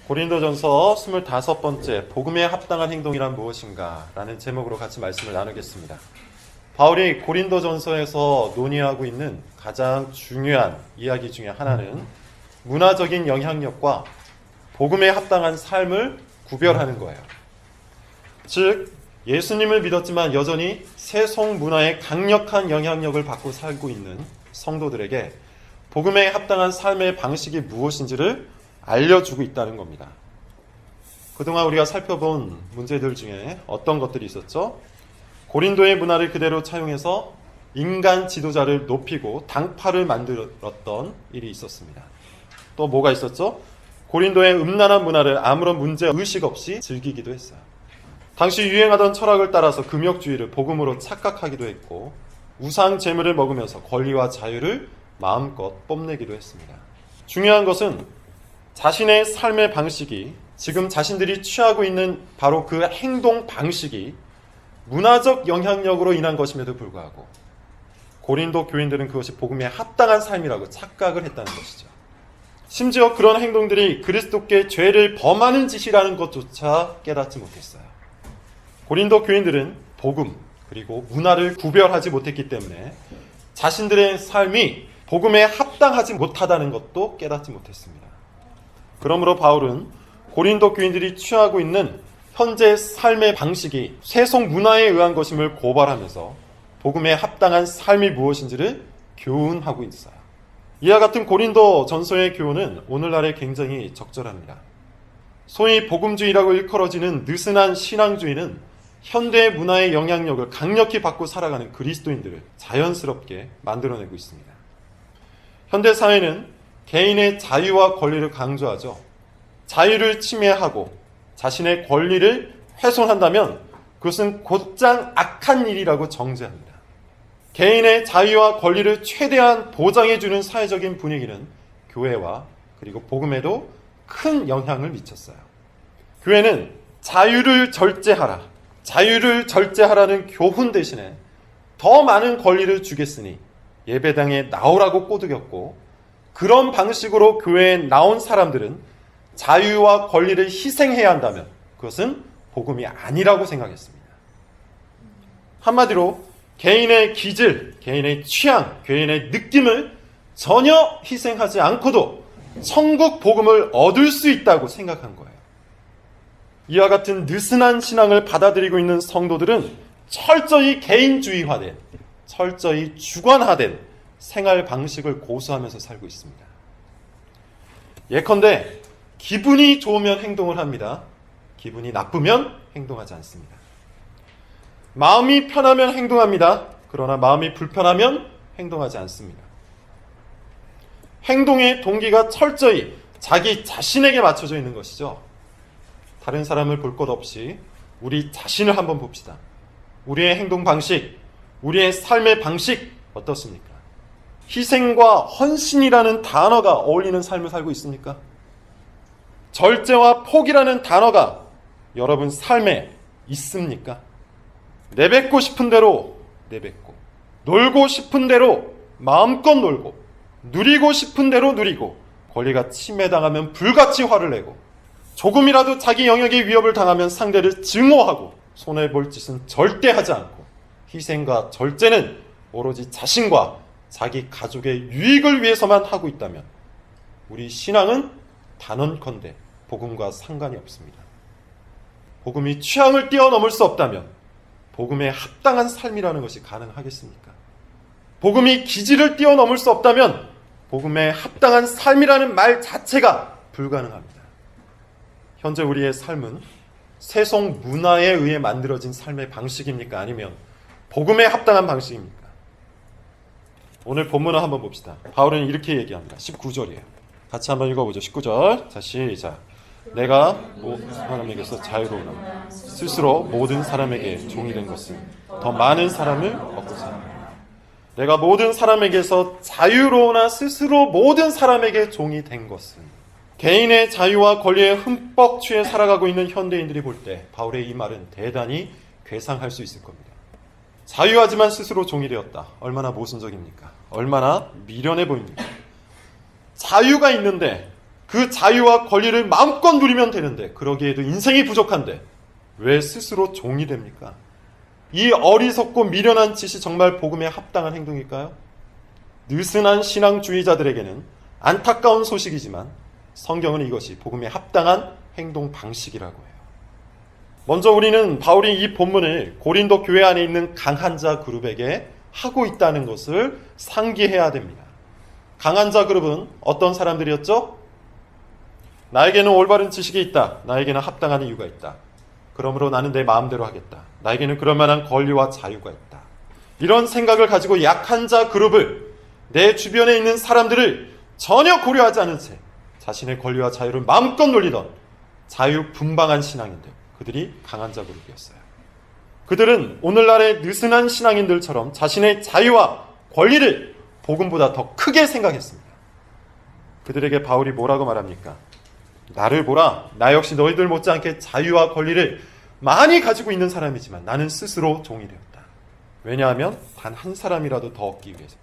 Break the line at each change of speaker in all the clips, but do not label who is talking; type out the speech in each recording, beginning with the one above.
고린도전서 25번째 복음에 합당한 행동이란 무엇인가 라는 제목으로 같이 말씀을 나누겠습니다. 바울이 고린도전서에서 논의하고 있는 가장 중요한 이야기 중에 하나는 문화적인 영향력과 복음에 합당한 삶을 구별하는 거예요. 즉 예수님을 믿었지만 여전히 세속 문화의 강력한 영향력을 받고 살고 있는 성도들에게 복음에 합당한 삶의 방식이 무엇인지를 알려주고 있다는 겁니다. 그동안 우리가 살펴본 문제들 중에 어떤 것들이 있었죠? 고린도의 문화를 그대로 차용해서 인간 지도자를 높이고 당파를 만들었던 일이 있었습니다. 또 뭐가 있었죠? 고린도의 음란한 문화를 아무런 문제 의식 없이 즐기기도 했어요. 당시 유행하던 철학을 따라서 금욕주의를 복음으로 착각하기도 했고 우상 제물을 먹으면서 권리와 자유를 마음껏 뽐내기도 했습니다. 중요한 것은 자신의 삶의 방식이 지금 자신들이 취하고 있는 바로 그 행동 방식이 문화적 영향력으로 인한 것임에도 불구하고 고린도 교인들은 그것이 복음에 합당한 삶이라고 착각을 했다는 것이죠. 심지어 그런 행동들이 그리스도께 죄를 범하는 짓이라는 것조차 깨닫지 못했어요. 고린도 교인들은 복음 그리고 문화를 구별하지 못했기 때문에 자신들의 삶이 복음에 합당하지 못하다는 것도 깨닫지 못했습니다. 그러므로 바울은 고린도 교인들이 취하고 있는 현재 삶의 방식이 세속 문화에 의한 것임을 고발하면서 복음에 합당한 삶이 무엇인지를 교훈하고 있어요. 이와 같은 고린도 전서의 교훈은 오늘날에 굉장히 적절합니다. 소위 복음주의라고 일컬어지는 느슨한 신앙주의는 현대 문화의 영향력을 강력히 받고 살아가는 그리스도인들을 자연스럽게 만들어내고 있습니다. 현대 사회는 개인의 자유와 권리를 강조하죠. 자유를 침해하고 자신의 권리를 훼손한다면 그것은 곧장 악한 일이라고 정죄합니다. 개인의 자유와 권리를 최대한 보장해주는 사회적인 분위기는 교회와 그리고 복음에도 큰 영향을 미쳤어요. 교회는 자유를 절제하라는 교훈 대신에 더 많은 권리를 주겠으니 예배당에 나오라고 꼬드겼고 그런 방식으로 교회에 나온 사람들은 자유와 권리를 희생해야 한다면 그것은 복음이 아니라고 생각했습니다. 한마디로 개인의 기질, 개인의 취향, 개인의 느낌을 전혀 희생하지 않고도 천국 복음을 얻을 수 있다고 생각한 거예요. 이와 같은 느슨한 신앙을 받아들이고 있는 성도들은 철저히 개인주의화된, 철저히 주관화된 생활 방식을 고수하면서 살고 있습니다. 예컨대 기분이 좋으면 행동을 합니다. 기분이 나쁘면 행동하지 않습니다. 마음이 편하면 행동합니다. 그러나 마음이 불편하면 행동하지 않습니다. 행동의 동기가 철저히 자기 자신에게 맞춰져 있는 것이죠. 다른 사람을 볼 것 없이 우리 자신을 한번 봅시다. 우리의 행동 방식, 우리의 삶의 방식 어떻습니까? 희생과 헌신이라는 단어가 어울리는 삶을 살고 있습니까? 절제와 포기라는 단어가 여러분 삶에 있습니까? 내뱉고 싶은 대로 내뱉고 놀고 싶은 대로 마음껏 놀고 누리고 싶은 대로 누리고 권리가 침해당하면 불같이 화를 내고 조금이라도 자기 영역에 위협을 당하면 상대를 증오하고 손해볼 짓은 절대 하지 않고 희생과 절제는 오로지 자신과 자기 가족의 유익을 위해서만 하고 있다면 우리 신앙은 단언컨대 복음과 상관이 없습니다. 복음이 취향을 뛰어넘을 수 없다면 복음에 합당한 삶이라는 것이 가능하겠습니까? 복음이 기질을 뛰어넘을 수 없다면 복음에 합당한 삶이라는 말 자체가 불가능합니다. 현재 우리의 삶은 세속 문화에 의해 만들어진 삶의 방식입니까? 아니면 복음에 합당한 방식입니까? 오늘 본문을 한번 봅시다. 바울은 이렇게 얘기합니다. 19절이에요. 같이 한번 읽어보죠. 19절. 자, 시작. 내가 모든 사람에게서 자유로우나 스스로 모든 사람에게 종이 된 것은 더 많은 사람을 얻고자 합니다. 내가 모든 사람에게서 자유로우나 스스로 모든 사람에게 종이 된 것은 개인의 자유와 권리에 흠뻑 취해 살아가고 있는 현대인들이 볼 때 바울의 이 말은 대단히 괴상할 수 있을 겁니다. 자유하지만 스스로 종이 되었다. 얼마나 모순적입니까? 얼마나 미련해 보입니까? 자유가 있는데 그 그 자유와 권리를 마음껏 누리면 되는데, 그러기에도 인생이 부족한데 왜 스스로 종이 됩니까? 이 어리석고 미련한 짓이 정말 복음에 합당한 행동일까요? 느슨한 신앙주의자들에게는 안타까운 소식이지만 성경은 이것이 복음에 합당한 행동 방식이라고 해요. 먼저 우리는 바울이 이 본문을 고린도 교회 안에 있는 강한 자 그룹에게 하고 있다는 것을 상기해야 됩니다. 강한 자 그룹은 어떤 사람들이었죠? 나에게는 올바른 지식이 있다. 나에게는 합당한 이유가 있다. 그러므로 나는 내 마음대로 하겠다. 나에게는 그럴 만한 권리와 자유가 있다. 이런 생각을 가지고 약한 자 그룹을, 내 주변에 있는 사람들을 전혀 고려하지 않은 채 자신의 권리와 자유를 마음껏 놀리던 자유분방한 신앙인들, 그들이 강한 자 그룹이었어요. 그들은 오늘날의 느슨한 신앙인들처럼 자신의 자유와 권리를 복음보다 더 크게 생각했습니다. 그들에게 바울이 뭐라고 말합니까? 나를 보라. 나 역시 너희들 못지않게 자유와 권리를 많이 가지고 있는 사람이지만 나는 스스로 종이 되었다. 왜냐하면 단 한 사람이라도 더 얻기 위해서.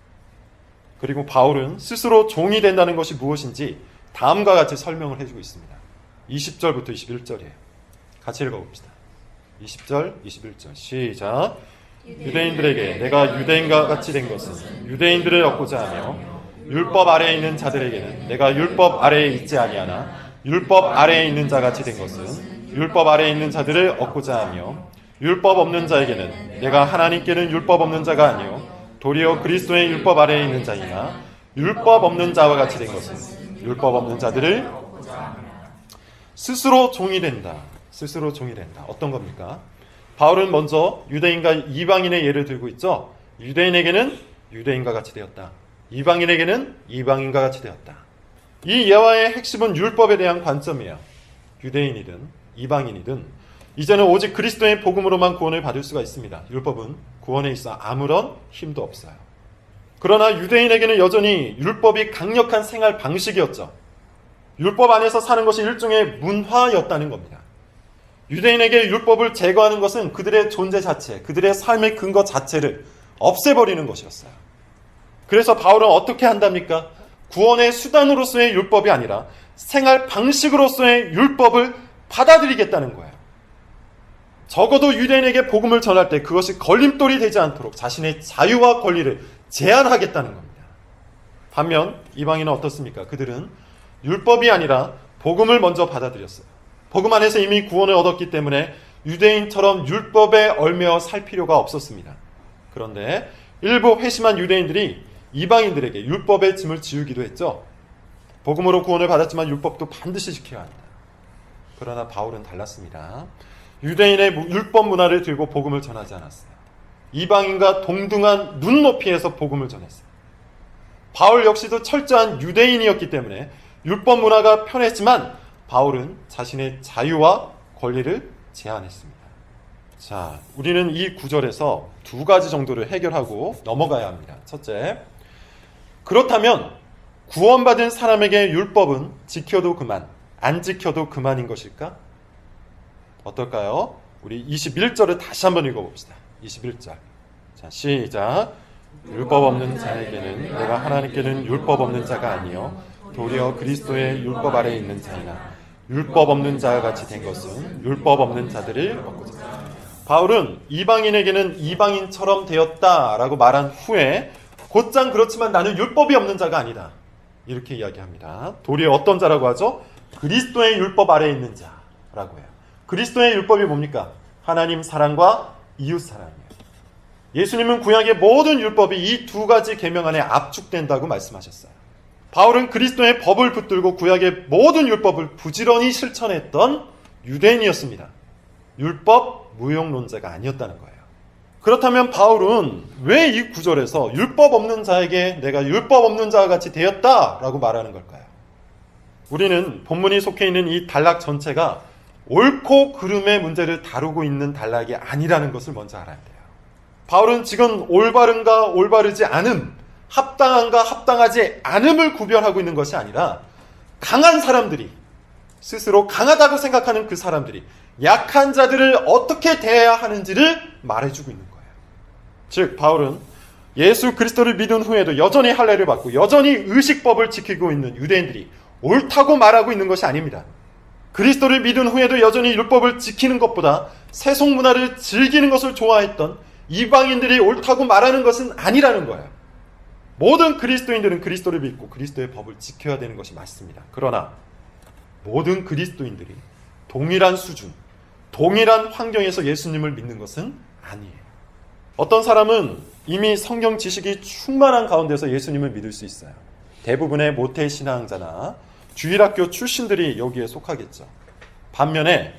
그리고 바울은 스스로 종이 된다는 것이 무엇인지 다음과 같이 설명을 해주고 있습니다. 20절부터 21절이에요. 같이 읽어봅시다. 20절, 21절 시작. 유대인들에게 내가 유대인과 같이 된 것은 유대인들을 얻고자 하며 율법 아래에 있는 자들에게는 내가 율법 아래에 있지 아니하나 율법 아래에 있는 자같이 된 것은 율법 아래에 있는 자들을 얻고자 하며 율법 없는 자에게는 내가 하나님께는 율법 없는 자가 아니요 도리어 그리스도의 율법 아래에 있는 자이나 율법 없는 자와 같이 된 것은 율법 없는 자들을 스스로 종이 된다. 스스로 종이 된다. 어떤 겁니까? 바울은 먼저 유대인과 이방인의 예를 들고 있죠. 유대인에게는 유대인과 같이 되었다. 이방인에게는 이방인과 같이 되었다. 이 예화의 핵심은 율법에 대한 관점이에요. 유대인이든 이방인이든 이제는 오직 그리스도의 복음으로만 구원을 받을 수가 있습니다. 율법은 구원에 있어 아무런 힘도 없어요. 그러나 유대인에게는 여전히 율법이 강력한 생활 방식이었죠. 율법 안에서 사는 것이 일종의 문화였다는 겁니다. 유대인에게 율법을 제거하는 것은 그들의 존재 자체, 그들의 삶의 근거 자체를 없애버리는 것이었어요. 그래서 바울은 어떻게 한답니까? 구원의 수단으로서의 율법이 아니라 생활 방식으로서의 율법을 받아들이겠다는 거예요. 적어도 유대인에게 복음을 전할 때 그것이 걸림돌이 되지 않도록 자신의 자유와 권리를 제한하겠다는 겁니다. 반면 이방인은 어떻습니까? 그들은 율법이 아니라 복음을 먼저 받아들였어요. 복음 안에서 이미 구원을 얻었기 때문에 유대인처럼 율법에 얽매여 살 필요가 없었습니다. 그런데 일부 회심한 유대인들이 이방인들에게 율법의 짐을 지우기도 했죠. 복음으로 구원을 받았지만 율법도 반드시 지켜야 한다. 그러나 바울은 달랐습니다. 유대인의 율법 문화를 들고 복음을 전하지 않았어요. 이방인과 동등한 눈높이에서 복음을 전했어요. 바울 역시도 철저한 유대인이었기 때문에 율법 문화가 편했지만 바울은 자신의 자유와 권리를 제한했습니다. 자, 우리는 이 구절에서 두 가지 정도를 해결하고 넘어가야 합니다. 첫째, 그렇다면 구원받은 사람에게 율법은 지켜도 그만, 안 지켜도 그만인 것일까? 어떨까요? 우리 21절을 다시 한번 읽어봅시다. 21절. 자, 시작. 율법 없는 자에게는 내가 하나님께는 율법 없는 자가 아니요 도리어 그리스도의 율법 아래에 있는 자이나 율법 없는 자와 같이 된 것은 율법 없는 자들을 얻고자 합니다. 바울은 이방인에게는 이방인처럼 되었다라고 말한 후에 곧장 그렇지만 나는 율법이 없는 자가 아니다. 이렇게 이야기합니다. 도리어 어떤 자라고 하죠? 그리스도의 율법 아래에 있는 자라고 해요. 그리스도의 율법이 뭡니까? 하나님 사랑과 이웃 사랑이에요. 예수님은 구약의 모든 율법이 이 두 가지 계명 안에 압축된다고 말씀하셨어요. 바울은 그리스도의 법을 붙들고 구약의 모든 율법을 부지런히 실천했던 유대인이었습니다. 율법 무용론자가 아니었다는 거예요. 그렇다면 바울은 왜 이 구절에서 율법 없는 자에게 내가 율법 없는 자와 같이 되었다라고 말하는 걸까요? 우리는 본문이 속해 있는 이 단락 전체가 옳고 그름의 문제를 다루고 있는 단락이 아니라는 것을 먼저 알아야 돼요. 바울은 지금 올바른가 올바르지 않음, 합당한가 합당하지 않음을 구별하고 있는 것이 아니라 강한 사람들이, 스스로 강하다고 생각하는 그 사람들이 약한 자들을 어떻게 대해야 하는지를 말해주고 있는 거예요. 즉 바울은 예수 그리스도를 믿은 후에도 여전히 할례를 받고 여전히 의식법을 지키고 있는 유대인들이 옳다고 말하고 있는 것이 아닙니다. 그리스도를 믿은 후에도 여전히 율법을 지키는 것보다 세속 문화를 즐기는 것을 좋아했던 이방인들이 옳다고 말하는 것은 아니라는 거예요. 모든 그리스도인들은 그리스도를 믿고 그리스도의 법을 지켜야 되는 것이 맞습니다. 그러나 모든 그리스도인들이 동일한 수준, 동일한 환경에서 예수님을 믿는 것은 아니에요. 어떤 사람은 이미 성경 지식이 충만한 가운데서 예수님을 믿을 수 있어요. 대부분의 모태신앙자나 주일학교 출신들이 여기에 속하겠죠. 반면에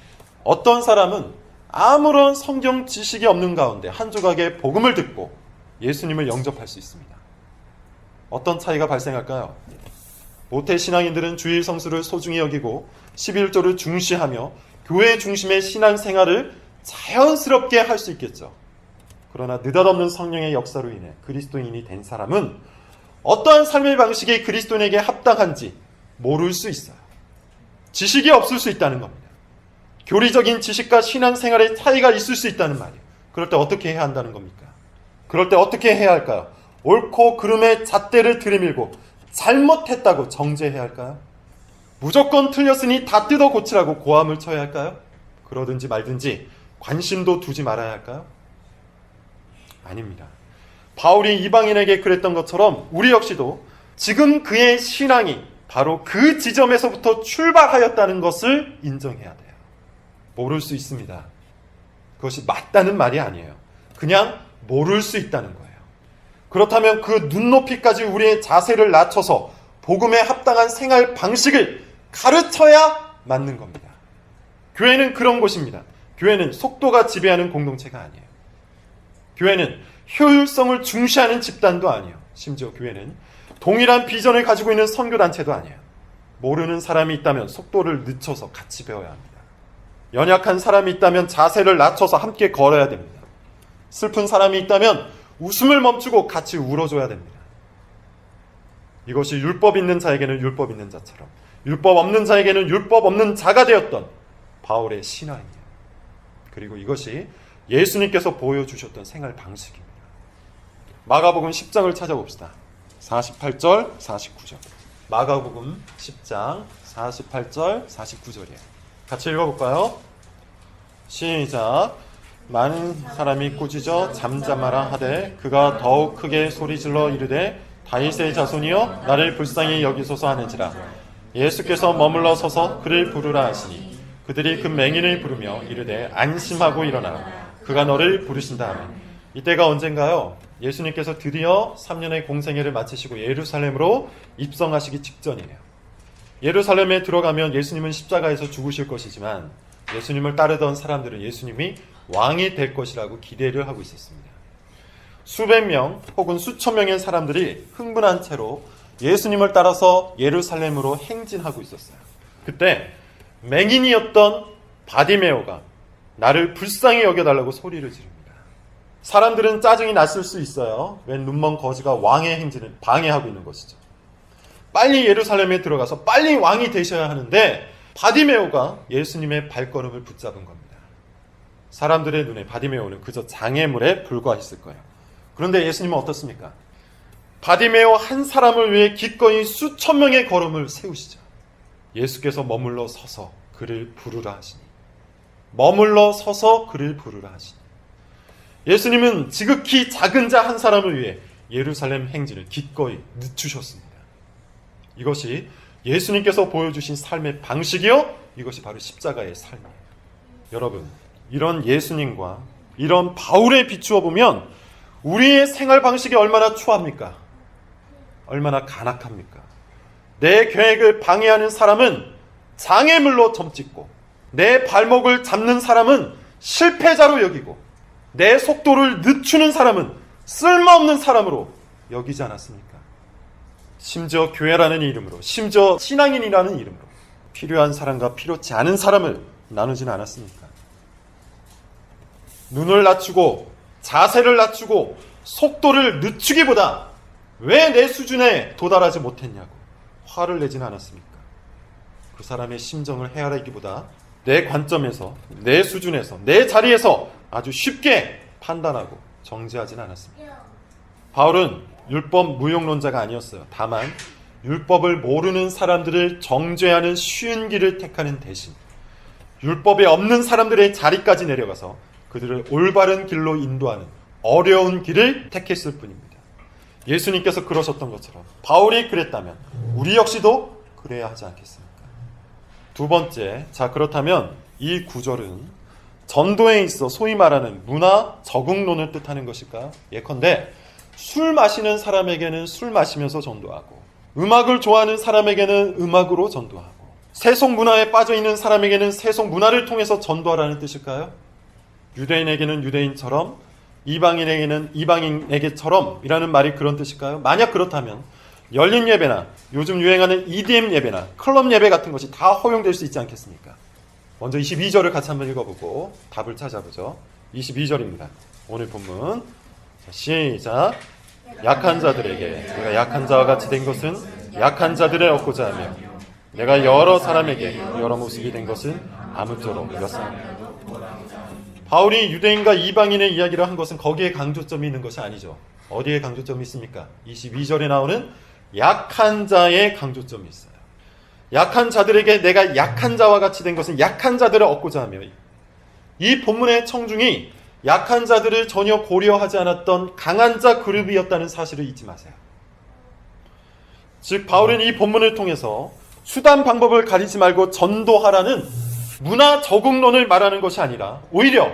어떤 사람은 아무런 성경 지식이 없는 가운데 한 조각의 복음을 듣고 예수님을 영접할 수 있습니다. 어떤 차이가 발생할까요? 모태신앙인들은 주일 성수를 소중히 여기고 11조를 중시하며 교회 중심의 신앙생활을 자연스럽게 할 수 있겠죠. 그러나 느닷없는 성령의 역사로 인해 그리스도인이 된 사람은 어떠한 삶의 방식이 그리스도인에게 합당한지 모를 수 있어요. 지식이 없을 수 있다는 겁니다. 교리적인 지식과 신앙생활의 차이가 있을 수 있다는 말이에요. 그럴 때 어떻게 해야 한다는 겁니까? 그럴 때 어떻게 해야 할까요? 옳고 그름의 잣대를 들이밀고 잘못했다고 정죄해야 할까요? 무조건 틀렸으니 다 뜯어 고치라고 고함을 쳐야 할까요? 그러든지 말든지 관심도 두지 말아야 할까요? 아닙니다. 바울이 이방인에게 그랬던 것처럼 우리 역시도 지금 그의 신앙이 바로 그 지점에서부터 출발하였다는 것을 인정해야 돼요. 모를 수 있습니다. 그것이 맞다는 말이 아니에요. 그냥 모를 수 있다는 거예요. 그렇다면 그 눈높이까지 우리의 자세를 낮춰서 복음에 합당한 생활 방식을 가르쳐야 맞는 겁니다. 교회는 그런 곳입니다. 교회는 속도가 지배하는 공동체가 아니에요. 교회는 효율성을 중시하는 집단도 아니에요. 심지어 교회는 동일한 비전을 가지고 있는 선교단체도 아니에요. 모르는 사람이 있다면 속도를 늦춰서 같이 배워야 합니다. 연약한 사람이 있다면 자세를 낮춰서 함께 걸어야 됩니다. 슬픈 사람이 있다면 웃음을 멈추고 같이 울어줘야 됩니다. 이것이 율법 있는 자에게는 율법 있는 자처럼, 율법 없는 자에게는 율법 없는 자가 되었던 바울의 신앙이에요. 그리고 이것이 예수님께서 보여주셨던 생활 방식입니다. 마가복음 10장을 찾아봅시다. 48절, 49절. 마가복음 10장 48절, 49절이에요. 같이 읽어볼까요? 시작. 많은 사람이 꾸짖어 잠잠하라 하되 그가 더욱 크게 소리질러 이르되 다윗의 자손이여 나를 불쌍히 여기소서 하는지라. 예수께서 머물러 서서 그를 부르라 하시니 그들이 그 맹인을 부르며 이르되 안심하고 일어나라. 그가 너를 부르신다 하면. 이때가 언젠가요? 예수님께서 드디어 3년의 공생애를 마치시고 예루살렘으로 입성하시기 직전이에요. 예루살렘에 들어가면 예수님은 십자가에서 죽으실 것이지만 예수님을 따르던 사람들은 예수님이 왕이 될 것이라고 기대를 하고 있었습니다. 수백 명 혹은 수천 명의 사람들이 흥분한 채로 예수님을 따라서 예루살렘으로 행진하고 있었어요. 그때 맹인이었던 바디메오가 나를 불쌍히 여겨달라고 소리를 지릅니다. 사람들은 짜증이 났을 수 있어요. 웬 눈먼 거지가 왕의 행진을 방해하고 있는 것이죠. 빨리 예루살렘에 들어가서 빨리 왕이 되셔야 하는데 바디메오가 예수님의 발걸음을 붙잡은 겁니다. 사람들의 눈에 바디메오는 그저 장애물에 불과했을 거예요. 그런데 예수님은 어떻습니까? 바디메오 한 사람을 위해 기꺼이 수천 명의 걸음을 세우시죠. 예수께서 머물러 서서 그를 부르라 하시니, 머물러 서서 그를 부르라 하시니, 예수님은 지극히 작은 자 한 사람을 위해 예루살렘 행진을 기꺼이 늦추셨습니다. 이것이 예수님께서 보여주신 삶의 방식이요, 이것이 바로 십자가의 삶이에요. 여러분, 이런 예수님과 이런 바울에 비추어 보면 우리의 생활 방식이 얼마나 추합니까? 얼마나 간악합니까? 내 계획을 방해하는 사람은 장애물로 점찍고, 내 발목을 잡는 사람은 실패자로 여기고, 내 속도를 늦추는 사람은 쓸모없는 사람으로 여기지 않았습니까? 심지어 교회라는 이름으로, 심지어 신앙인이라는 이름으로 필요한 사람과 필요치 않은 사람을 나누지는 않았습니까? 눈을 낮추고 자세를 낮추고 속도를 늦추기보다 왜 내 수준에 도달하지 못했냐고 화를 내지는 않았습니까? 그 사람의 심정을 헤아리기보다 내 관점에서, 내 수준에서, 내 자리에서 아주 쉽게 판단하고 정죄하지는 않았습니다. 바울은 율법 무용론자가 아니었어요. 다만 율법을 모르는 사람들을 정죄하는 쉬운 길을 택하는 대신 율법에 없는 사람들의 자리까지 내려가서 그들을 올바른 길로 인도하는 어려운 길을 택했을 뿐입니다. 예수님께서 그러셨던 것처럼 바울이 그랬다면 우리 역시도 그래야 하지 않겠습니까? 두 번째, 자 그렇다면 이 구절은 전도에 있어 소위 말하는 문화 적응론을 뜻하는 것일까요? 예컨대 술 마시는 사람에게는 술 마시면서 전도하고 음악을 좋아하는 사람에게는 음악으로 전도하고 세속 문화에 빠져있는 사람에게는 세속 문화를 통해서 전도하라는 뜻일까요? 유대인에게는 유대인처럼 이방인에게는 이방인에게처럼 이라는 말이 그런 뜻일까요? 만약 그렇다면 열린 예배나 요즘 유행하는 EDM 예배나 클럽 예배 같은 것이 다 허용될 수 있지 않겠습니까? 먼저 22절을 같이 한번 읽어보고 답을 찾아보죠. 22절입니다. 오늘 본문. 자, 시작. 약한 자들에게 내가 약한 자와 같이 된 것은 약한 자들을 얻고자 하며 내가 여러 사람에게 여러 모습이 된 것은 아무쪼록 이렇습니다. 바울이 유대인과 이방인의 이야기를 한 것은 거기에 강조점이 있는 것이 아니죠. 어디에 강조점이 있습니까? 22절에 나오는 약한 자의 강조점이 있어요. 약한 자들에게 내가 약한 자와 같이 된 것은 약한 자들을 얻고자 하며 이 본문의 청중이 약한 자들을 전혀 고려하지 않았던 강한 자 그룹이었다는 사실을 잊지 마세요. 즉 바울은 이 본문을 통해서 수단 방법을 가리지 말고 전도하라는 문화 적응론을 말하는 것이 아니라 오히려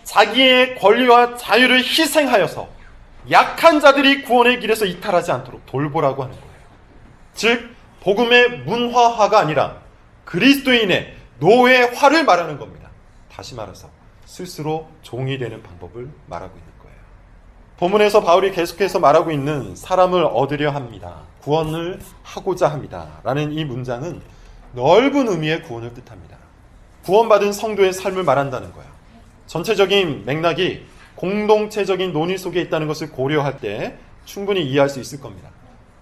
자기의 권리와 자유를 희생하여서 약한 자들이 구원의 길에서 이탈하지 않도록 돌보라고 하는 거예요. 즉 복음의 문화화가 아니라 그리스도인의 노예화를 말하는 겁니다. 다시 말해서 스스로 종이 되는 방법을 말하고 있는 거예요. 본문에서 바울이 계속해서 말하고 있는 사람을 얻으려 합니다. 구원을 하고자 합니다. 라는 이 문장은 넓은 의미의 구원을 뜻합니다. 구원받은 성도의 삶을 말한다는 거예요. 전체적인 맥락이 공동체적인 논의 속에 있다는 것을 고려할 때 충분히 이해할 수 있을 겁니다.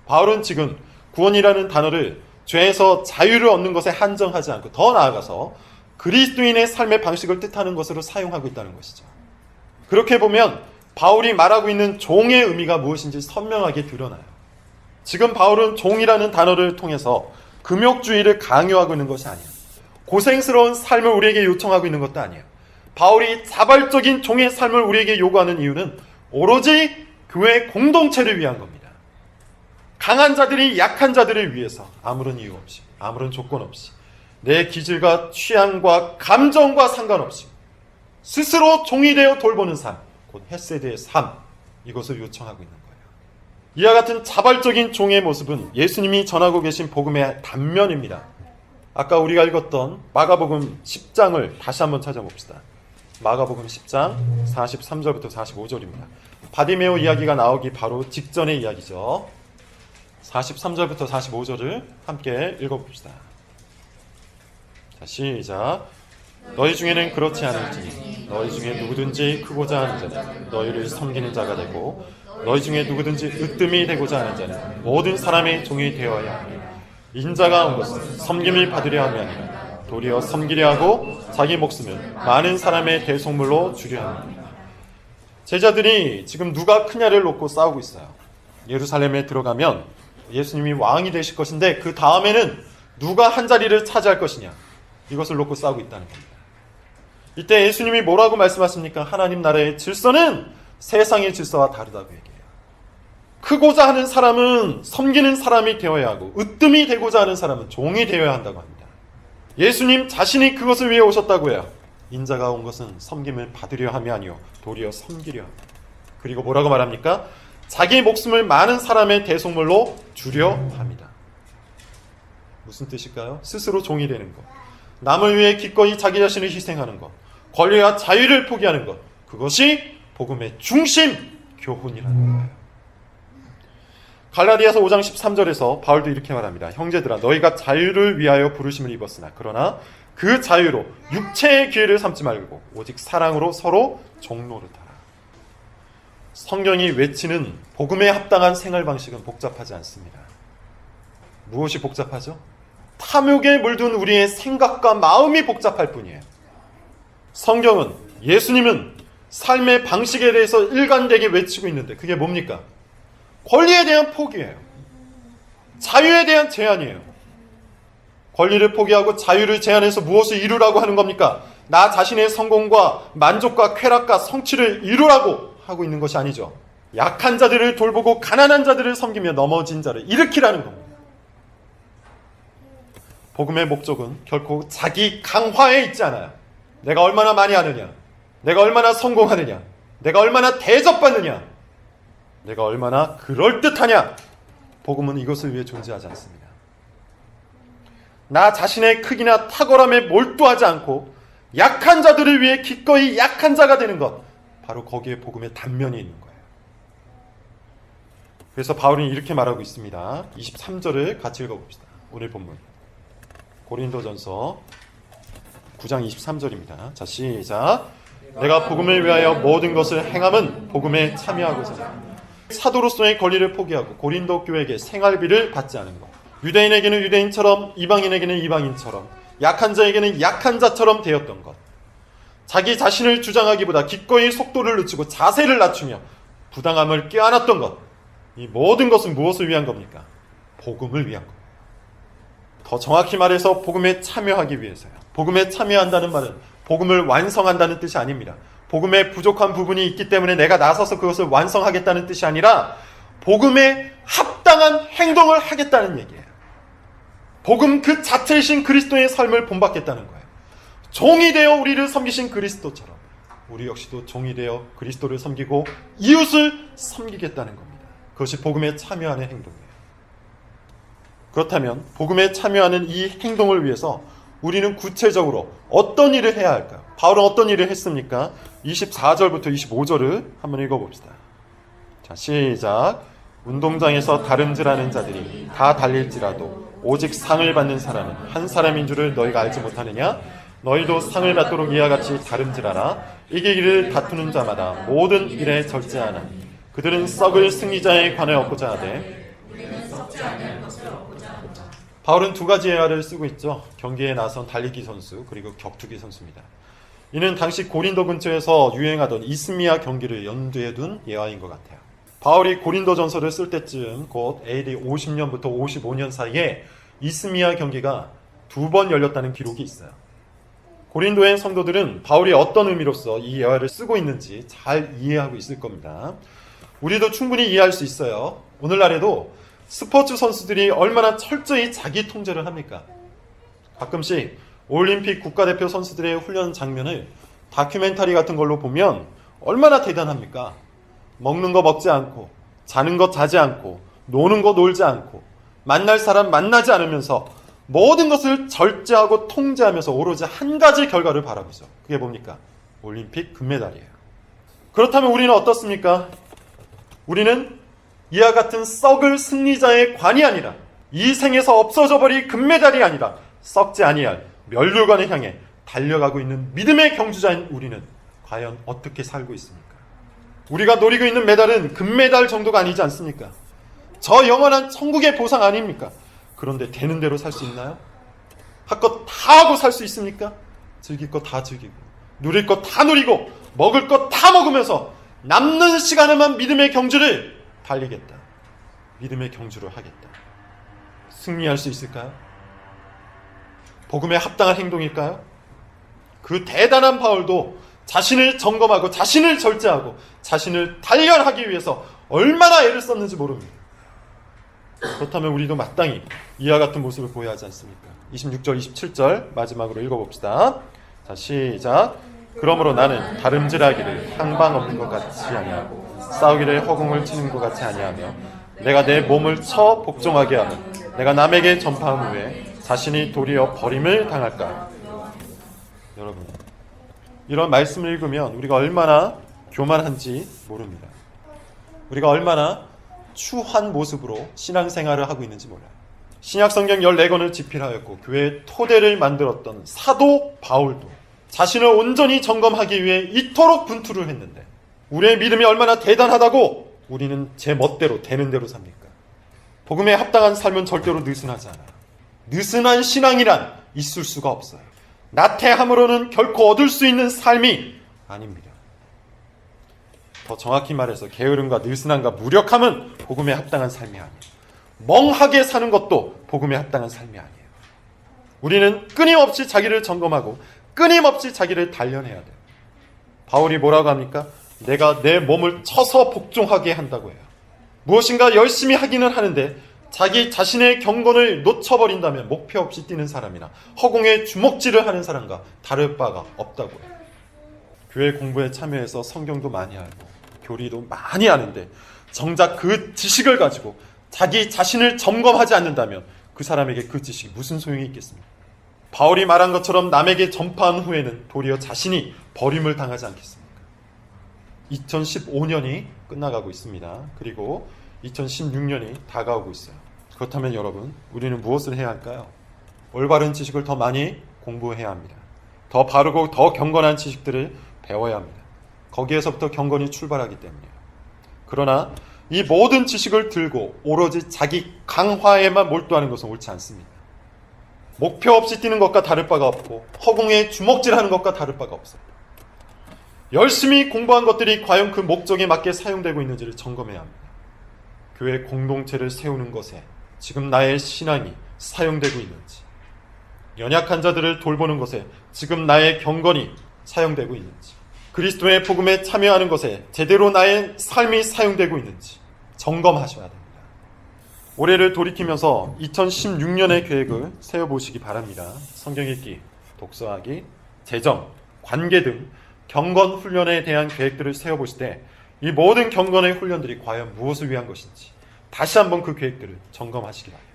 바울은 지금 구원이라는 단어를 죄에서 자유를 얻는 것에 한정하지 않고 더 나아가서 그리스도인의 삶의 방식을 뜻하는 것으로 사용하고 있다는 것이죠. 그렇게 보면 바울이 말하고 있는 종의 의미가 무엇인지 선명하게 드러나요. 지금 바울은 종이라는 단어를 통해서 금욕주의를 강요하고 있는 것이 아니에요. 고생스러운 삶을 우리에게 요청하고 있는 것도 아니에요. 바울이 자발적인 종의 삶을 우리에게 요구하는 이유는 오로지 교회 공동체를 위한 겁니다. 강한 자들이 약한 자들을 위해서 아무런 이유 없이, 아무런 조건 없이, 내 기질과 취향과 감정과 상관없이 스스로 종이 되어 돌보는 삶, 곧 헤세드의 삶, 이것을 요청하고 있는 거예요. 이와 같은 자발적인 종의 모습은 예수님이 전하고 계신 복음의 단면입니다. 아까 우리가 읽었던 마가복음 10장을 다시 한번 찾아봅시다. 마가복음 10장 43절부터 45절입니다. 바디메오 이야기가 나오기 바로 직전의 이야기죠. 43절부터 45절을 함께 읽어봅시다. 자, 시작. 너희 중에는 그렇지 않을지니 너희 중에 누구든지 크고자 하는 자는 너희를 섬기는 자가 되고 너희 중에 누구든지 으뜸이 되고자 하는 자는 모든 사람의 종이 되어야 하니 인자가 온 것은 섬김을 받으려 함이 아니라 도리어 섬기려 하고 자기 목숨을 많은 사람의 대속물로 주려 합니다. 제자들이 지금 누가 크냐를 놓고 싸우고 있어요. 예루살렘에 들어가면 예수님이 왕이 되실 것인데 그 다음에는 누가 한 자리를 차지할 것이냐, 이것을 놓고 싸우고 있다는 겁니다. 이때 예수님이 뭐라고 말씀하십니까? 하나님 나라의 질서는 세상의 질서와 다르다고 얘기해요. 크고자 하는 사람은 섬기는 사람이 되어야 하고 으뜸이 되고자 하는 사람은 종이 되어야 한다고 합니다. 예수님 자신이 그것을 위해 오셨다고 해요. 인자가 온 것은 섬김을 받으려 함이 아니요 도리어 섬기려 합니다. 그리고 뭐라고 말합니까? 자기 목숨을 많은 사람의 대속물로 주려 합니다. 무슨 뜻일까요? 스스로 종이 되는 것, 남을 위해 기꺼이 자기 자신을 희생하는 것, 권리와 자유를 포기하는 것, 그것이 복음의 중심 교훈이라는 거예요. 갈라디아서 5장 13절에서 바울도 이렇게 말합니다. 형제들아 너희가 자유를 위하여 부르심을 입었으나 그러나 그 자유로 육체의 기회를 삼지 말고 오직 사랑으로 서로 종노릇하라. 성경이 외치는 복음에 합당한 생활 방식은 복잡하지 않습니다. 무엇이 복잡하죠? 탐욕에 물든 우리의 생각과 마음이 복잡할 뿐이에요. 성경은, 예수님은 삶의 방식에 대해서 일관되게 외치고 있는데 그게 뭡니까? 권리에 대한 포기예요. 자유에 대한 제한이에요. 권리를 포기하고 자유를 제한해서 무엇을 이루라고 하는 겁니까? 나 자신의 성공과 만족과 쾌락과 성취를 이루라고 하고 있는 것이 아니죠. 약한 자들을 돌보고 가난한 자들을 섬기며 넘어진 자를 일으키라는 겁니다. 복음의 목적은 결코 자기 강화에 있지 않아요. 내가 얼마나 많이 하느냐, 내가 얼마나 성공하느냐, 내가 얼마나 대접받느냐, 내가 얼마나 그럴듯하냐. 복음은 이것을 위해 존재하지 않습니다. 나 자신의 크기나 탁월함에 몰두하지 않고 약한 자들을 위해 기꺼이 약한 자가 되는 것, 바로 거기에 복음의 단면이 있는 거예요. 그래서 바울은 이렇게 말하고 있습니다. 23절을 같이 읽어봅시다. 오늘 본문 고린도전서 9장 23절입니다. 자, 시작. 내가 복음을 위하여 모든 것을 행함은 복음에 참여하고자 사도로서의 권리를 포기하고 고린도 교회에게 생활비를 받지 않은 것, 유대인에게는 유대인처럼 이방인에게는 이방인처럼 약한 자에게는 약한 자처럼 되었던 것, 자기 자신을 주장하기보다 기꺼이 속도를 늦추고 자세를 낮추며 부당함을 껴안았던 것, 이 모든 것은 무엇을 위한 겁니까? 복음을 위한 겁니다. 더 정확히 말해서 복음에 참여하기 위해서요. 복음에 참여한다는 말은 복음을 완성한다는 뜻이 아닙니다. 복음에 부족한 부분이 있기 때문에 내가 나서서 그것을 완성하겠다는 뜻이 아니라 복음에 합당한 행동을 하겠다는 얘기예요. 복음 그 자체이신 그리스도의 삶을 본받겠다는 거예요. 종이 되어 우리를 섬기신 그리스도처럼 우리 역시도 종이 되어 그리스도를 섬기고 이웃을 섬기겠다는 겁니다. 그것이 복음에 참여하는 행동이에요. 그렇다면 복음에 참여하는 이 행동을 위해서 우리는 구체적으로 어떤 일을 해야 할까요? 바울은 어떤 일을 했습니까? 24절부터 25절을 한번 읽어봅시다. 자, 시작. 운동장에서 다름질하는 자들이 다 달릴지라도 오직 상을 받는 사람은 한 사람인 줄을 너희가 알지 못하느냐? 너희도 상을 받도록 이와 같이 다름질하라. 이기기를 다투는 자마다 모든 일에 절제하나 그들은 썩을 승리자에 관해 얻고자 하되. 바울은 두 가지 예화를 쓰고 있죠. 경기에 나선 달리기 선수 그리고 격투기 선수입니다. 이는 당시 고린도 근처에서 유행하던 이스미아 경기를 염두에 둔 예화인 것 같아요. 바울이 고린도전서를 쓸 때쯤 곧 AD 50년부터 55년 사이에 이스미아 경기가 2번 열렸다는 기록이 있어요. 고린도의 성도들은 바울이 어떤 의미로서 이 예화를 쓰고 있는지 잘 이해하고 있을 겁니다. 우리도 충분히 이해할 수 있어요. 오늘날에도 스포츠 선수들이 얼마나 철저히 자기 통제를 합니까? 가끔씩 올림픽 국가대표 선수들의 훈련 장면을 다큐멘터리 같은 걸로 보면 얼마나 대단합니까? 먹는 거 먹지 않고, 자는 거 자지 않고, 노는 거 놀지 않고, 만날 사람 만나지 않으면서 모든 것을 절제하고 통제하면서 오로지 한 가지 결과를 바라보죠. 그게 뭡니까? 올림픽 금메달이에요. 그렇다면 우리는 어떻습니까? 우리는 이와 같은 썩을 승리자의 관이 아니라 이 생에서 없어져 버릴 금메달이 아니라 썩지 아니할 면류관을 향해 달려가고 있는 믿음의 경주자인 우리는 과연 어떻게 살고 있습니까? 우리가 노리고 있는 메달은 금메달 정도가 아니지 않습니까? 저 영원한 천국의 보상 아닙니까? 그런데 되는 대로 살 수 있나요? 할 것 다 하고 살 수 있습니까? 즐길 것 다 즐기고 누릴 것 다 누리고 먹을 것 다 먹으면서 남는 시간에만 믿음의 경주를 달리겠다. 믿음의 경주를 하겠다. 승리할 수 있을까요? 복음에 합당한 행동일까요? 그 대단한 바울도 자신을 점검하고 자신을 절제하고 자신을 단련하기 위해서 얼마나 애를 썼는지 모릅니다. 그렇다면 우리도 마땅히 이와 같은 모습을 보여야 하지 않습니까? 26절, 27절 마지막으로 읽어봅시다. 자, 시작. 그러므로 나는 다름질하기를 향방 없는 것 같이 아니하고 싸우기를 허공을 치는 것 같이 아니하며 내가 내 몸을 쳐 복종하게 하며 내가 남에게 전파한 후에 자신이 도리어 버림을 당할까? 여러분, 이런 말씀을 읽으면 우리가 얼마나 교만한지 모릅니다. 우리가 얼마나 추한 모습으로 신앙생활을 하고 있는지 몰라요. 신약성경 14권을 집필하였고 교회의 토대를 만들었던 사도 바울도 자신을 온전히 점검하기 위해 이토록 분투를 했는데 우리의 믿음이 얼마나 대단하다고 우리는 제 멋대로 되는 대로 삽니까? 복음에 합당한 삶은 절대로 느슨하지 않아요. 느슨한 신앙이란 있을 수가 없어요. 나태함으로는 결코 얻을 수 있는 삶이 아닙니다. 더 정확히 말해서 게으름과 느슨함과 무력함은 복음에 합당한 삶이 아니에요. 멍하게 사는 것도 복음에 합당한 삶이 아니에요. 우리는 끊임없이 자기를 점검하고 끊임없이 자기를 단련해야 돼요. 바울이 뭐라고 합니까? 내가 내 몸을 쳐서 복종하게 한다고 해요. 무엇인가 열심히 하기는 하는데 자기 자신의 경건을 놓쳐버린다면 목표 없이 뛰는 사람이나 허공에 주먹질을 하는 사람과 다를 바가 없다고 해요. 교회 공부에 참여해서 성경도 많이 알고 교리도 많이 아는데 정작 그 지식을 가지고 자기 자신을 점검하지 않는다면 그 사람에게 그 지식이 무슨 소용이 있겠습니까? 바울이 말한 것처럼 남에게 전파한 후에는 도리어 자신이 버림을 당하지 않겠습니까? 2015년이 끝나가고 있습니다. 그리고 2016년이 다가오고 있어요. 그렇다면 여러분, 우리는 무엇을 해야 할까요? 올바른 지식을 더 많이 공부해야 합니다. 더 바르고 더 경건한 지식들을 배워야 합니다. 거기에서부터 경건이 출발하기 때문이에요. 그러나 이 모든 지식을 들고 오로지 자기 강화에만 몰두하는 것은 옳지 않습니다. 목표 없이 뛰는 것과 다를 바가 없고 허공에 주먹질하는 것과 다를 바가 없어요. 열심히 공부한 것들이 과연 그 목적에 맞게 사용되고 있는지를 점검해야 합니다. 교회 공동체를 세우는 것에 지금 나의 신앙이 사용되고 있는지, 연약한 자들을 돌보는 것에 지금 나의 경건이 사용되고 있는지, 그리스도의 복음에 참여하는 것에 제대로 나의 삶이 사용되고 있는지 점검하셔야 됩니다. 올해를 돌이키면서 2016년의 계획을 세워보시기 바랍니다. 성경 읽기, 독서하기, 재정, 관계 등 경건 훈련에 대한 계획들을 세워보실 때 이 모든 경건의 훈련들이 과연 무엇을 위한 것인지 다시 한번 그 계획들을 점검하시기 바랍니다.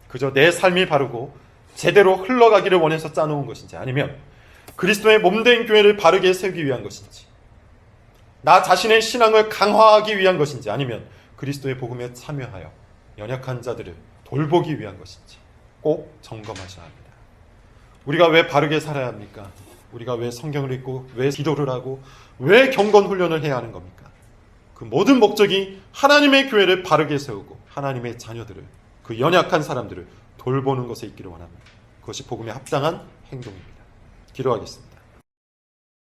그저 내 삶이 바르고 제대로 흘러가기를 원해서 짜놓은 것인지, 아니면 그리스도의 몸된 교회를 바르게 세우기 위한 것인지, 나 자신의 신앙을 강화하기 위한 것인지, 아니면 그리스도의 복음에 참여하여 연약한 자들을 돌보기 위한 것인지 꼭 점검하셔야 합니다. 우리가 왜 바르게 살아야 합니까? 우리가 왜 성경을 읽고 왜 기도를 하고 왜 경건 훈련을 해야 하는 겁니까? 그 모든 목적이 하나님의 교회를 바르게 세우고 하나님의 자녀들을, 그 연약한 사람들을 돌보는 것에 있기를 원합니다. 그것이 복음에 합당한 행동입니다. 기도하겠습니다.